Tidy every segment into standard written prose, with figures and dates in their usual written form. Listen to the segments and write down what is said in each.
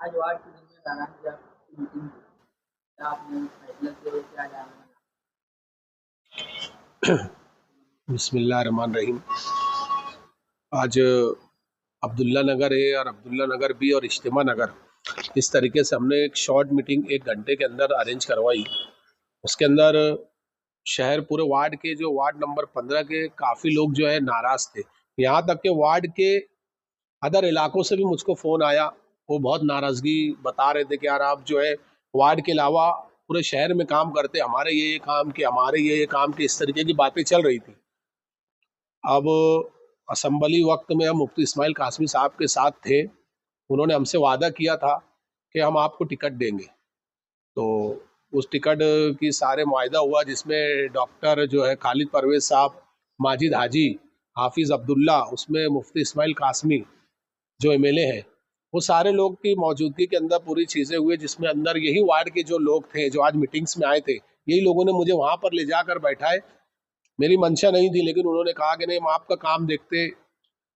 आज वार्ड की जिम्मेदारां की आपकी मीटिंग थी, क्या आपने फैसला किया क्या जानना है? बिस्मिल्लाहिर्रहमानिर्रहीम। आज अब्दुल्ला नगर ए और अब्दुल्ला नगर बी और इज्तिमा नगर, इस तरीके से हमने एक शॉर्ट मीटिंग 1 घंटे के अंदर अरेंज करवाई। उसके अंदर शहर पूरे वार्ड के जो वार्ड नंबर 15 के काफ़ी लोग जो है नाराज़ थे। यहाँ तक के वार्ड के अदर इलाकों से भी मुझको फ़ोन आया, वो बहुत नाराज़गी बता रहे थे कि यार आप जो है वार्ड के अलावा पूरे शहर में काम करते, हमारे ये काम के, हमारे ये काम के, इस तरीके की बातें चल रही थी। अब असम्बली वक्त में हम मुफ्ती इस्माइल कासमी साहब के साथ थे। उन्होंने हमसे वादा किया था कि हम आपको टिकट देंगे। तो उस टिकट की सारे मुआयदा हुआ, जिसमें डॉक्टर जो है खालिद परवेज़ साहब, माजिद हाजी, हाफिज़ अब्दुल्ला, उसमें मुफ्ती इस्माइल कासमी जो एमएलए हैं, वो सारे लोग की मौजूदगी के अंदर पूरी चीज़ें हुई, जिसमें अंदर यही वार्ड के जो लोग थे जो आज मीटिंग्स में आए थे, यही लोगों ने मुझे वहाँ पर ले जाकर बैठाए। मेरी मंशा नहीं थी, लेकिन उन्होंने कहा कि नहीं, हम आपका काम देखते,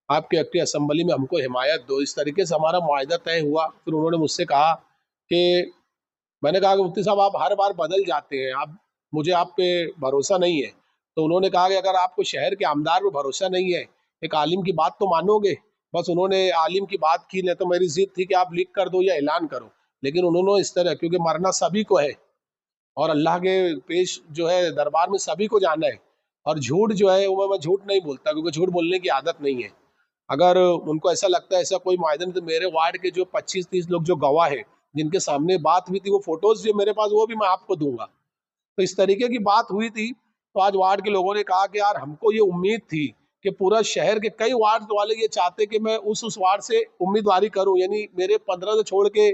आपके एक्टिव असम्बली में हमको हिमायत दो। इस तरीके से हमारा मुआहदा तय हुआ। फिर उन्होंने मुझसे कहा कि, मैंने कहा कि मुफ्ती साहब आप हर बार बदल जाते हैं, आप, मुझे आप पे भरोसा नहीं है। तो उन्होंने कहा कि अगर आपको शहर के आमदार पे भरोसा नहीं है, एक आलिम की बात तो मानोगे। बस उन्होंने आलिम की बात की, नहीं तो मेरी जिद थी कि आप लिख कर दो या ऐलान करो। लेकिन उन्होंने इस तरह, क्योंकि मरना सभी को है और अल्लाह के पेश जो है दरबार में सभी को जाना है, और झूठ जो है वो मैं झूठ नहीं बोलता, क्योंकि झूठ बोलने की आदत नहीं है। अगर उनको ऐसा लगता है ऐसा कोई मुआयदा नहीं, तो मेरे वार्ड के जो 25-30 लोग जो गवाह है, जिनके सामने बात हुई थी, वो फोटोज जो मेरे पास, वो भी मैं आपको दूंगा। तो इस तरीके की बात हुई थी। तो आज वार्ड के लोगों ने कहा कि यार हमको ये उम्मीद थी कि पूरा शहर के कई वार्ड वाले ये चाहते कि मैं उस वार्ड से उम्मीदवारी करूं, यानी मेरे 15 से छोड़ के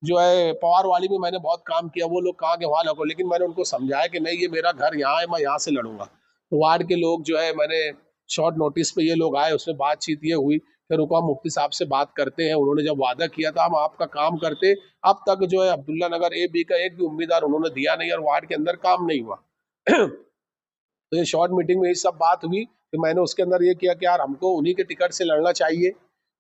जो है पवार वाली में मैंने बहुत काम किया, वो लोग कहा कि वहाँ लगो। लेकिन मैंने उनको समझाया कि नहीं, ये मेरा घर यहाँ है, मैं यहाँ से लड़ूंगा। तो वार्ड के लोग जो है, मैंने शॉर्ट नोटिस पे ये लोग आए, उसमें बातचीत ये हुई कि रुको हम मुफ्ती साहब से बात करते हैं। उन्होंने जब वादा किया था हम आपका काम करते, अब तक जो है अब्दुल्ला नगर ए बी का एक भी उम्मीदवार उन्होंने दिया नहीं और वार्ड के अंदर काम नहीं हुआ। तो ये शॉर्ट मीटिंग में ये सब बात हुई कि मैंने उसके अंदर ये किया कि यार हमको उन्हीं के टिकट से लड़ना चाहिए।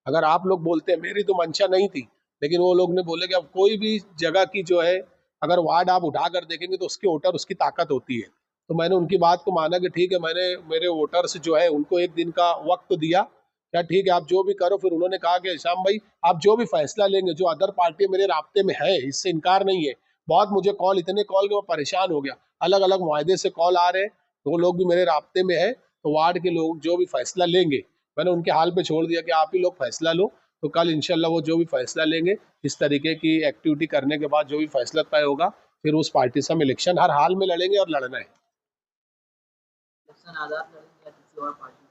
अगर आप लोग बोलते हैं, मेरी तो मंशा नहीं थी, लेकिन वो लोग ने बोले कि अब कोई भी जगह की जो है, अगर वार्ड आप उठा कर देखेंगे तो उसके वोटर, उसकी ताकत होती है। तो मैंने उनकी बात को माना कि ठीक है, मैंने मेरे वोटर्स जो है उनको एक दिन का वक्त दिया, क्या ठीक है आप जो भी करो। फिर उन्होंने कहा कि श्याम भाई, आप जो भी फैसला लेंगे, जो अदर पार्टी मेरे राब्ते में है, इससे इनकार नहीं है। बहुत मुझे कॉल, इतने कॉल के मैं परेशान हो गया, अलग अलग मुआहदे से कॉल आ रहे हैं, तो वो लोग भी मेरे राब्ते में है। तो वार्ड के लोग जो भी फैसला लेंगे, मैंने उनके हाल पे छोड़ दिया कि आप ही लोग फैसला लो। तो कल इंशाल्लाह वो जो भी फैसला लेंगे, इस तरीके की एक्टिविटी करने के बाद जो भी फैसला तय होगा, फिर उस पार्टी से हम इलेक्शन हर हाल में लड़ेंगे और लड़ना है। इलेक्शन आज़ाद लड़ेंगे या किसी और पार्टी से?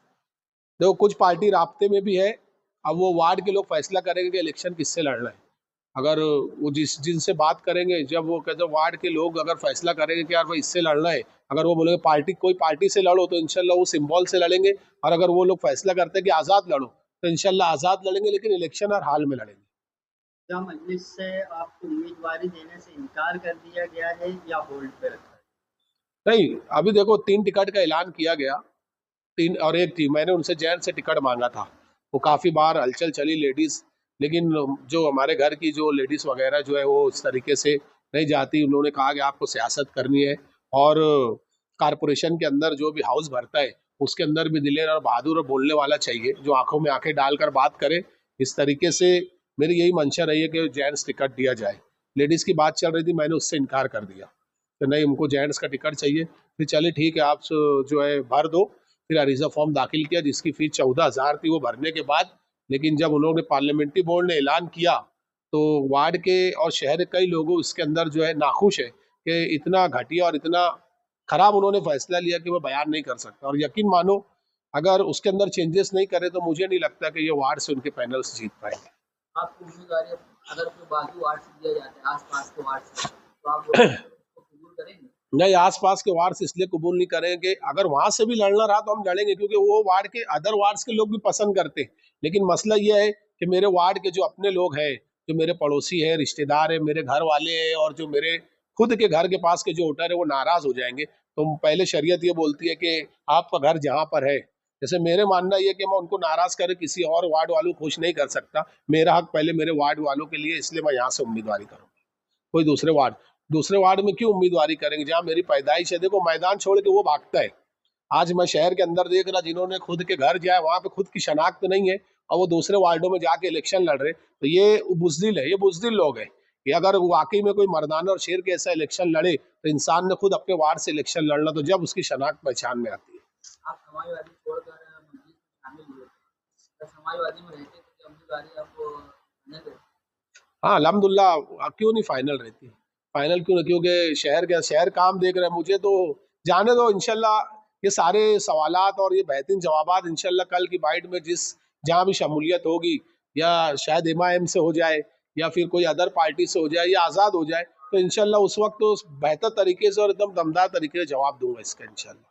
देखो, कुछ पार्टी राब्ते में भी है। अब वो वार्ड के लोग फैसला करेंगे कि इलेक्शन किससे लड़ना है। अगर वो जिनसे बात करेंगे, जब वो कहते वार्ड के लोग अगर फैसला करेंगे कि यार भाई इससे लड़ना है, अगर वो बोलेंगे पार्टी, कोई पार्टी से लड़ो, तो इंशाल्लाह वो सिंबल से लड़ेंगे। और अगर वो लोग फैसला करते हैं कि आज़ाद लड़ो, तो इंशाल्लाह आज़ाद लड़ेंगे, लेकिन इलेक्शन हर हाल में लड़ेंगे। क्या मजलिस से आपको उम्मीदवारी देने से इनकार कर दिया गया है या होल्ड पे रखा है? नहीं, अभी देखो 3 टिकट का ऐलान किया गया, 3 और 1 थी, मैंने उनसे जेंट्स से टिकट मांगा था। वो काफ़ी बार हलचल चली लेडीज़, लेकिन जो हमारे घर की जो लेडीज़ वगैरह जो है वो इस तरीके से नहीं जाती। उन्होंने कहा कि आपको सियासत करनी है, और कारपोरेशन के अंदर जो भी हाउस भरता है, उसके अंदर भी दिलेर और बहादुर और बोलने वाला चाहिए, जो आंखों में आंखें डालकर बात करे। इस तरीके से मेरी यही मंशा रही है कि जेंट्स टिकट दिया जाए। लेडीज़ की बात चल रही थी, मैंने उससे इनकार कर दिया कि नहीं, हमको जेंट्स का टिकट चाहिए। फिर चले ठीक है, आप जो है भर दो। फिर अरीज़ा फॉर्म दाखिल किया, जिसकी फ़ीस 14,000 थी, वो भरने के बाद, लेकिन जब उन्होंने पार्लियामेंट्री बोर्ड ने ऐलान किया, तो वार्ड के और शहर के कई लोगों इसके अंदर जो है नाखुश है कि इतना घटिया और इतना खराब उन्होंने फैसला लिया कि मैं बयान नहीं कर सकता। और यकीन मानो, अगर उसके अंदर चेंजेस नहीं करे तो मुझे नहीं लगता कि ये वार्ड से उनके पैनल से जीत पाएंगे। आपको उम्मीदवारी अगर कोई बाजू वार्ड से दिया जाता है, आस-पास के वार्ड से, तो आप उसको कबूल करेंगे? नहीं, आस-पास के वार्ड से इसलिए कबूल नहीं करेंगे, अगर वहाँ से भी लड़ना रहा तो हम लड़ेंगे, क्योंकि वो वार्ड के अदर वार्ड्स के लोग भी पसंद करते हैं। लेकिन मसला ये है कि मेरे वार्ड के जो अपने लोग हैं, जो मेरे पड़ोसी हैं, रिश्तेदार हैं, मेरे घर वाले हैं, और जो मेरे खुद के घर के पास के जो वोटर है, वो नाराज़ हो जाएँगे। तो पहले शरीयत ये बोलती है कि आपका घर जहाँ पर है, जैसे मेरे मानना ये है कि मैं उनको नाराज कर किसी और वार्ड वालों को खुश नहीं कर सकता। मेरा हक पहले मेरे वार्ड वालों के लिए, इसलिए मैं यहाँ से उम्मीदवारी करूँगा। कोई दूसरे वार्ड में क्यों उम्मीदवारी करेंगे जहाँ मेरी पैदाइश है? देखो, मैदान छोड़ के वो भागता है। आज मैं शहर के अंदर देख रहा, जिन्होंने खुद के घर जाए वहां पे खुद की शनाख्त नहीं है और वो दूसरे वार्डों में जाके इलेक्शन लड़ रहे, तो ये बुजदिल है, ये बुजदिल लोग हैं। कि अगर वाकई में कोई मर्दाना और शेर के ऐसा इलेक्शन लड़े तो इंसान ने खुद अपने वार्ड से इलेक्शन लड़ना, तो जब उसकी शनाख्त पहचान में आती है। आप समाजवादी छोड़कर मजलिस में शामिल हुए, तो समाजवादी में रहते थे कि उम्मीदवारी आपको नहीं देते? हाँ, अल्हम्दुलिल्लाह। क्यों नहीं फाइनल रहती? फाइनल क्यों नहीं? क्योंकि शहर काम देख रहे हैं मुझे, तो जाने दो इंशाल्लाह। ये सारे सवालात और ये बेहतरीन जवाबात इंशाल्लाह कल की बाइट में जहाँ भी शमूलियत होगी, या शायद एमआईएम से हो जाए या फिर कोई अदर पार्टी से हो जाए या आज़ाद हो जाए, तो इंशाल्लाह उस वक्त तो बेहतर तरीके से और एकदम दमदार तरीके से जवाब दूंगा इसका इंशाल्लाह।